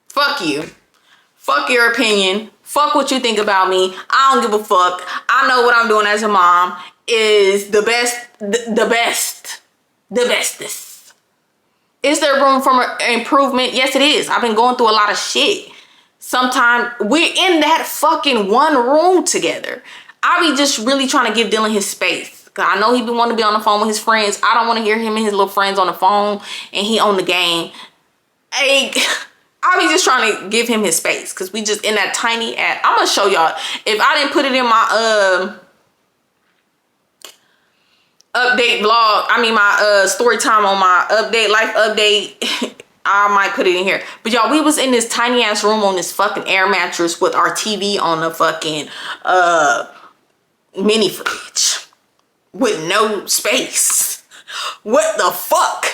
Fuck you. Fuck your opinion. Fuck what you think about me. I don't give a fuck. I know what I'm doing as a mom is the best, the best, the bestest. Is there room for improvement? Yes, it is. I've been going through a lot of shit. Sometimes we're in that fucking one room together. I be just really trying to give Dylan his space. Cause I know he been wanting to be on the phone with his friends. I don't want to hear him and his little friends on the phone and he on the game. Hey, I be just trying to give him his space because we just in that tiny app. I'm gonna show y'all. If I didn't put it in my update vlog, I mean my story time on my update, life update, I might put it in here. But y'all, we was in this tiny ass room on this fucking air mattress with our TV on the fucking mini fridge with no space. What the fuck?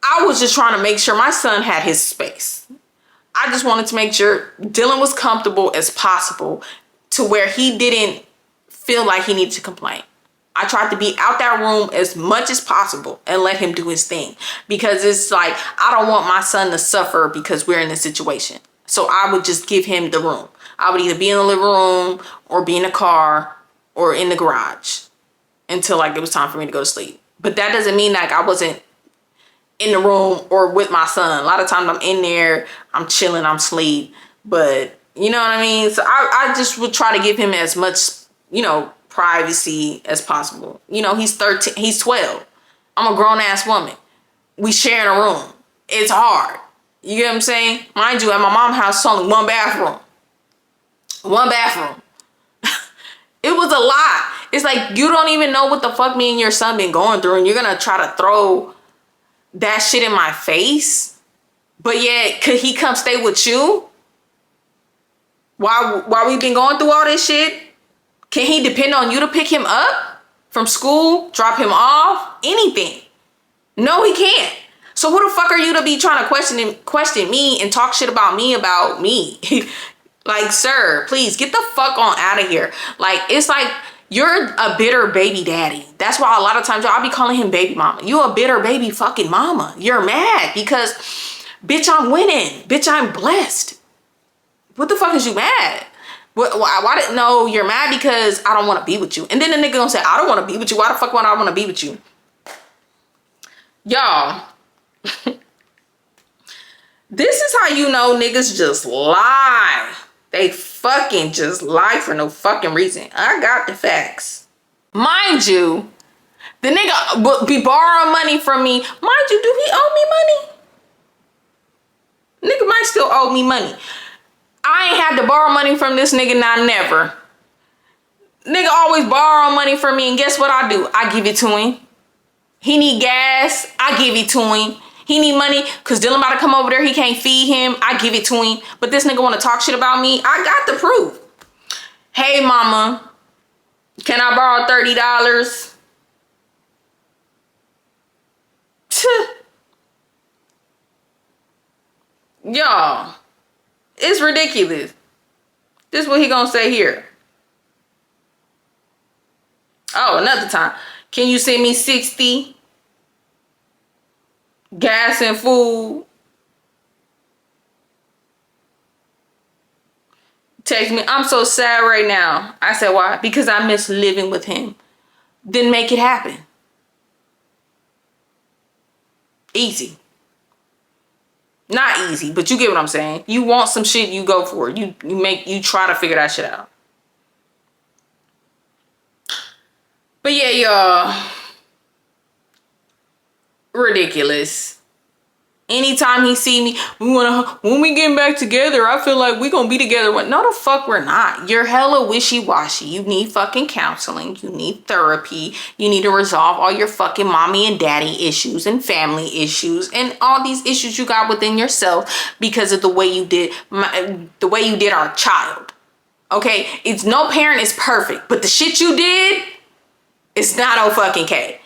I was just trying to make sure my son had his space. I just wanted to make sure Dylan was comfortable as possible to where he didn't feel like he needed to complain. I tried to be out that room as much as possible and let him do his thing because it's like, I don't want my son to suffer because we're in this situation. So I would just give him the room. I would either be in the living room or be in the car or in the garage until like it was time for me to go to sleep. But that doesn't mean like I wasn't in the room or with my son. A lot of times I'm in there, I'm chilling, I'm asleep. But you know what I mean? So I just would try to give him as much, you know, privacy as possible. You know, he's 13, he's 12. I'm a grown ass woman. We sharing a room. It's hard. You get what I'm saying? Mind you, at my mom's house, it's only one bathroom. One bathroom. It was a lot. It's like, you don't even know what the fuck me and your son been going through, and you're gonna try to throw that shit in my face. But yet, could he come stay with you? While we been going through all this shit? Can he depend on you to pick him up from school, drop him off, anything? No, he can't. So who the fuck are you to be trying to question me and talk shit about me? Like, sir, please get the fuck on out of here. Like, it's like you're a bitter baby daddy. That's why a lot of times I'll be calling him baby mama. You a bitter baby fucking mama. You're mad because, bitch, I'm winning. Bitch, I'm blessed. What the fuck is you mad? Why didn't know you're mad because I don't want to be with you? And then the nigga gonna say, I don't want to be with you. Why the fuck would I want to be with you? Y'all, this is how you know niggas just lie. They fucking just lie for no fucking reason. I got the facts. Mind you, the nigga would be borrowing money from me. Mind you, do he owe me money? Nigga might still owe me money. I ain't had to borrow money from this nigga, not never. Nigga always borrow money from me, and guess what I do? I give it to him. He need gas, I give it to him. He need money because Dylan about to come over there, he can't feed him, I give it to him. But this nigga want to talk shit about me, I got the proof. Hey mama, can I borrow $30? Y'all, it's ridiculous. This is what he gonna say here. Oh, another time. Can you send me 60? Gas and food. Text me, I'm so sad right now. I said, why? Because I miss living with him. Then make it happen. Easy. Not easy, but you get what I'm saying. You want some shit, you go for it. You try to figure that shit out. But yeah, y'all. Ridiculous. Anytime he see me, when we get back together, I feel like we gonna be together. No, the fuck we're not. You're hella wishy-washy. You need fucking counseling. You need therapy. You need to resolve all your fucking mommy and daddy issues and family issues and all these issues you got within yourself because of the way you did our child. Okay, it's no parent is perfect, but the shit you did, it's not fucking K.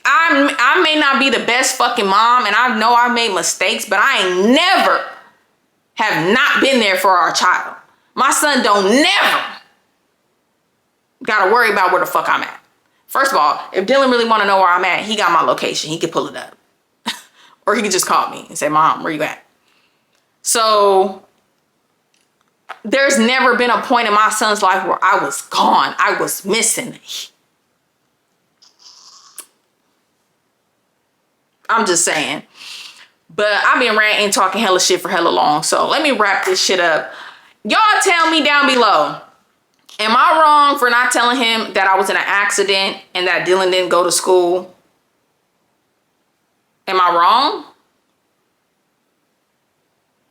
I may not be the best fucking mom, and I know I made mistakes, but I ain't never have not been there for our child. My son don't never gotta worry about where the fuck I'm at. First of all, if Dylan really want to know where I'm at, he got my location. He could pull it up. Or he could just call me and say, Mom, where you at? So there's never been a point in my son's life where I was gone. I was missing. I'm just saying. But I've been ranting, talking hella shit for hella long. So let me wrap this shit up. Y'all tell me down below. Am I wrong for not telling him that I was in an accident and that Dylan didn't go to school? Am I wrong?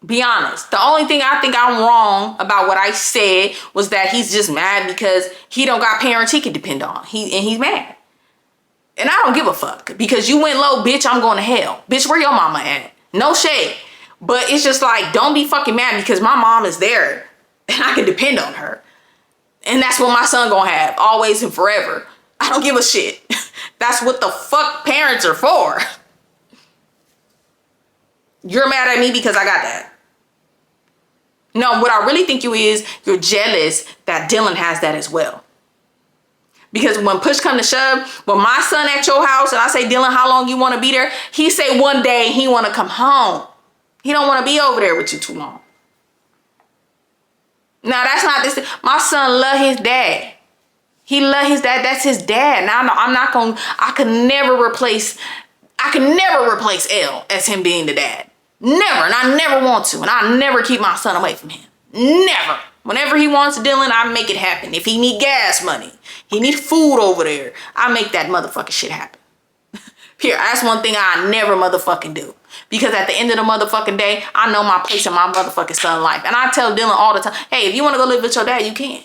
Be honest. The only thing I think I'm wrong about what I said was that he's just mad because he don't got parents he can depend on. He's mad. And I don't give a fuck because you went low, bitch, I'm going to hell. Bitch, where your mama at? No shade. But it's just like, don't be fucking mad because my mom is there and I can depend on her. And that's what my son gonna have always and forever. I don't give a shit. That's what the fuck parents are for. You're mad at me because I got that. No, what I really think you're jealous that Dylan has that as well. Because when push come to shove, when my son at your house and I say, Dylan, how long you want to be there? He say one day he want to come home. He don't want to be over there with you too long. Now, that's not this. My son love his dad. He love his dad. That's his dad. Now, I can never replace L as him being the dad. Never. And I never want to. And I never keep my son away from him. Never. Whenever he wants Dylan, I make it happen. If he need gas money, he need food over there, I make that motherfucking shit happen. Here, that's one thing I never motherfucking do. Because at the end of the motherfucking day, I know my place in my motherfucking son's life. And I tell Dylan all the time, hey, if you want to go live with your dad, you can.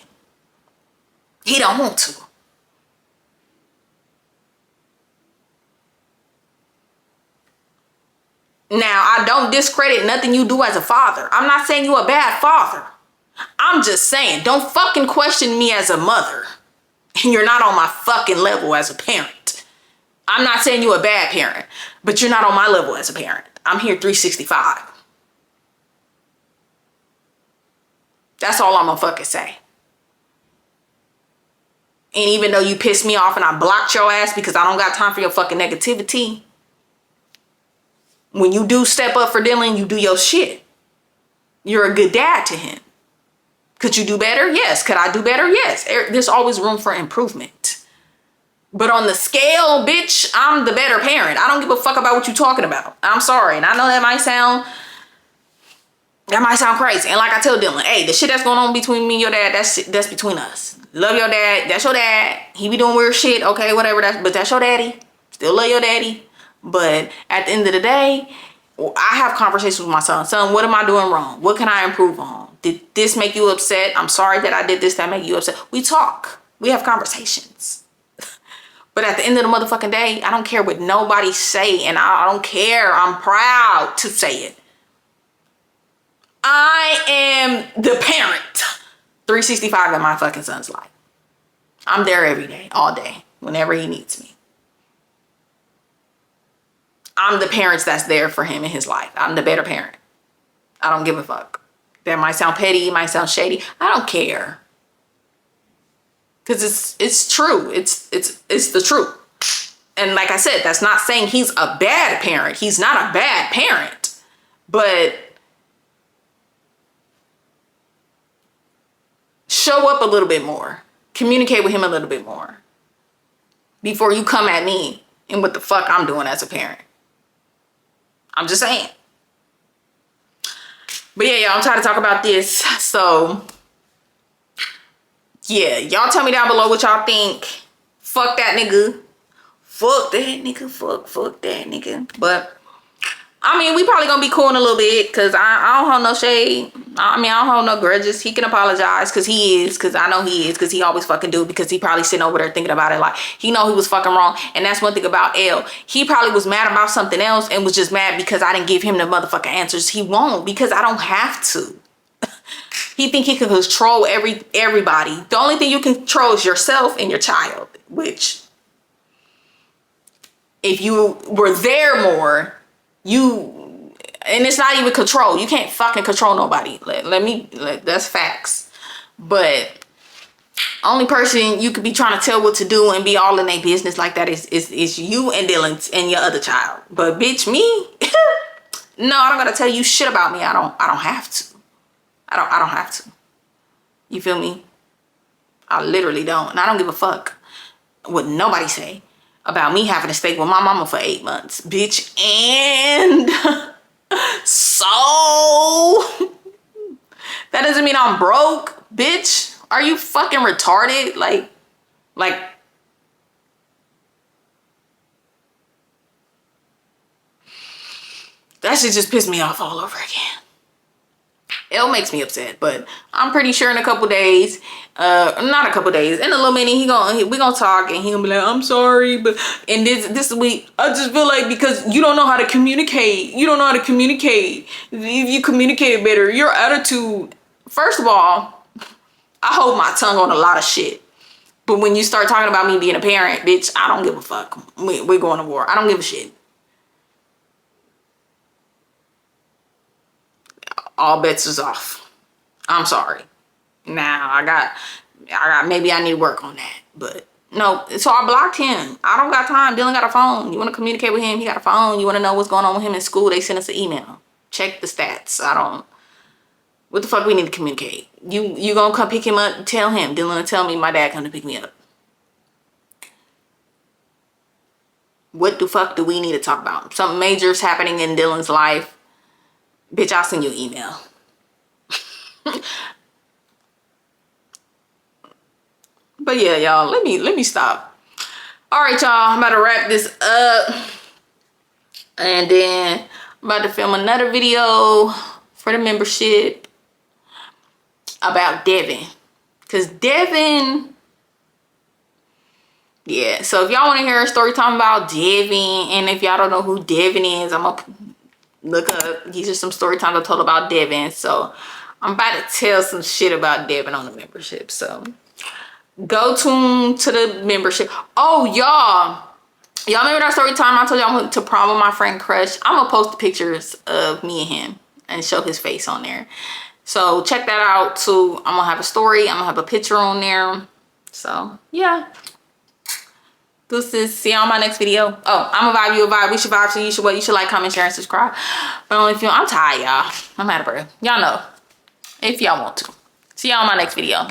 He don't want to. Now, I don't discredit nothing you do as a father. I'm not saying you a bad father. I'm just saying, don't fucking question me as a mother. And you're not on my fucking level as a parent. I'm not saying you a bad parent, but you're not on my level as a parent. I'm here 365. That's all I'm gonna fucking say. And even though you pissed me off and I blocked your ass because I don't got time for your fucking negativity, when you do step up for Dylan, you do your shit. You're a good dad to him. Could you do better? Yes. Could I do better? Yes. There's always room for improvement. But on the scale, bitch, I'm the better parent. I don't give a fuck about what you're talking about. I'm sorry. And I know that might sound crazy. And like I tell Dylan, hey, the shit that's going on between me and your dad, that's between us. Love your dad. That's your dad. He be doing weird shit. Okay, whatever. But that's your daddy. Still love your daddy. But at the end of the day, I have conversations with my son. Son, what am I doing wrong? What can I improve on? Did this make you upset? I'm sorry that I did this that make you upset. We talk. We have conversations. But at the end of the motherfucking day, I don't care what nobody say. And I don't care. I'm proud to say it. I am the parent. 365 in my fucking son's life. I'm there every day, all day, whenever he needs me. I'm the parent that's there for him in his life. I'm the better parent. I don't give a fuck. That might sound petty, it might sound shady. I don't care. Cause it's true. It's the truth. And like I said, that's not saying he's a bad parent. He's not a bad parent. But show up a little bit more. Communicate with him a little bit more. Before you come at me and what the fuck I'm doing as a parent. I'm just saying. But yeah, y'all, I'm trying to talk about this. So, yeah, y'all tell me down below what y'all think. Fuck that nigga. Fuck that nigga. Fuck that nigga. But I mean, we probably gonna be cool in a little bit because I don't hold no shade. I mean, I don't hold no grudges. He can apologize because I know he is, because he always fucking do, because he probably sitting over there thinking about it like he know he was fucking wrong. And that's one thing about L. He probably was mad about something else and was just mad because I didn't give him the motherfucking answers. He won't, because I don't have to. He think he can control everybody. The only thing you can control is yourself and your child, which if you were there more, and it's not even control. You can't fucking control nobody. That's facts. But only person you could be trying to tell what to do and be all in their business like that is you and Dylan and your other child. But bitch, me, no, I don't gotta tell you shit about me. I don't have to. I don't have to. You feel me? I literally don't. And I don't give a fuck what nobody say about me having to stay with my mama for 8 months, bitch. And so that doesn't mean I'm broke, bitch. Are you fucking retarded? Like that shit just pissed me off all over again. It makes me upset, but I'm pretty sure in a couple days, not a couple days, in a little minute, we gonna talk and he gonna be like, I'm sorry, but and this week, I just feel like because you don't know how to communicate. You don't know how to communicate. If you communicate better, your attitude. First of all, I hold my tongue on a lot of shit. But when you start talking about me being a parent, bitch, I don't give a fuck. We're going to war. I don't give a shit. All bets is off. I'm sorry. Now I got maybe I need to work on that. But no, so I blocked him. I don't got time. Dylan got a phone. You want to communicate with him? He got a phone. You want to know what's going on with him in school? They send us an email. Check the stats. What the fuck we need to communicate? You gonna come pick him up? Tell him. Dylan will tell me my dad come to pick me up. What the fuck do we need to talk about? Something major is happening in Dylan's life. Bitch, I'll send you an email. But yeah, y'all, let me stop. All right, y'all, I'm about to wrap this up. And then I'm about to film another video for the membership about Devin. Because Devin, yeah, so if y'all want to hear a story time about Devin, and if y'all don't know who Devin is, I'm going to look up. These are some story times I told about Devin. So I'm about to tell some shit about Devin on the membership. So go to the membership. Oh, y'all remember that story time I told y'all I went to prom with my friend Crush? I'm gonna post the pictures of me and him and show his face on there. So check that out too. I'm gonna have a story. I'm gonna have a picture on there. So yeah. See y'all on my next video. Oh, I'm a vibe, you a vibe. We should vibe, so you should what? You should like, comment, share, and subscribe. But only if you, I'm tired, y'all. I'm out of breath. Y'all know. If y'all want to. See y'all on my next video.